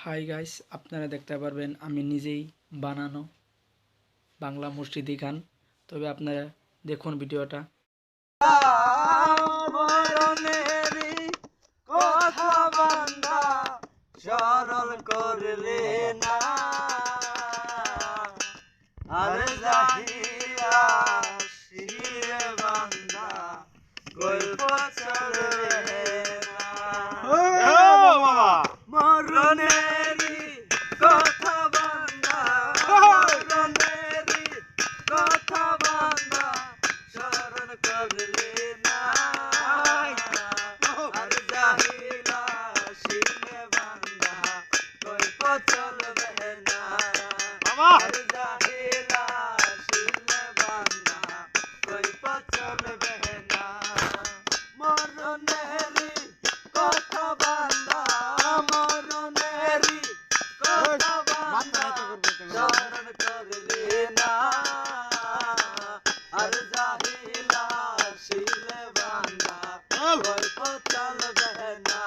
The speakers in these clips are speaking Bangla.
হাই গাইস, আপনারা দেখতে পারবেন আমি নিজেই বানানো বাংলা মুর্শিদি গান। তবে আপনারা দেখুন ভিডিওটা। কথা বান্দা সরল করলে না আর জাহিরা শিরে বান্দা গল্প চলবে না মরণেরই কথা বান্দা মরণেরই কথা বান্দা স্মরণ করলে না আর জাহিলা শিরে বান্দা গল্প চলবে না আর জাহিলা শিরে বান্দা গল্প চলবে না মরণেরই কথা বান্দা মরণেরই কথা বান্দা স্মরণ করলে না আর জাহিলা শিলে বান্দা গল্প চলবে না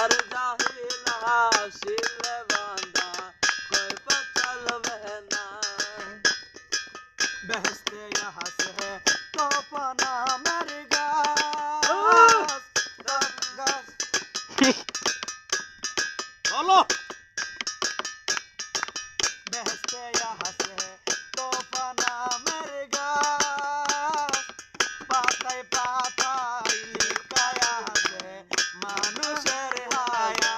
আর জাহিলা শিলে বান্দা গল্প চলবে না बेहस्ते यहाँ से है तो पना मेरे गास गास बोलो बेहस्ते यहाँ से है तो पना मेरे गास पाताई पाताई लिखा यहाँ से मानुषेर हाया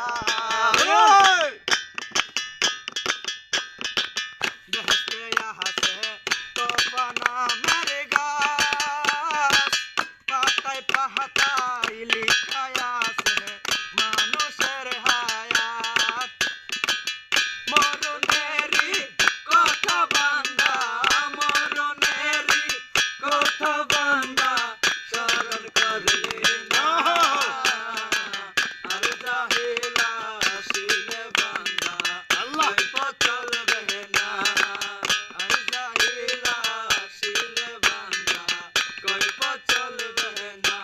बेहस्ते यहाँ से तो पना मेरे गास पाताई पाताई लिखा यहाँ से मानुषेर हायात মরণেরই কথা বান্দা মরণেরই কথা বান্দা স্মরণ করলে না আর জাহিলা শিলে বান্দা গল্প চলবে না আর জাহিলা শিলে বান্দা গল্প চলবে না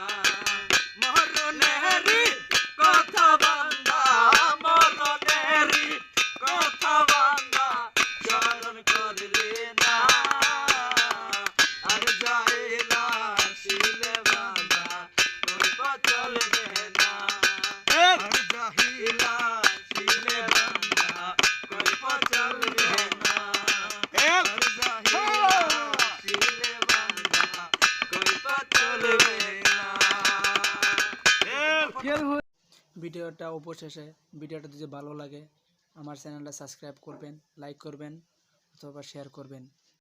মরণেরই কথা বান্দা মরণেরই কথা বান্দা স্মরণ করলে না আর জাহিলা শিলে বান্দা গল্প চলবে না আর জাহিলা শিলে বান্দা গল্প চলবে না আর জাহিলা শিলে বান্দা গল্প চলবে না ভিডিওটা অবশেষে ভিডিওটা যদি ভালো লাগে আমার চ্যানেলটা সাবস্ক্রাইব করবেন, লাইক করবেন অথবা শেয়ার করবেন।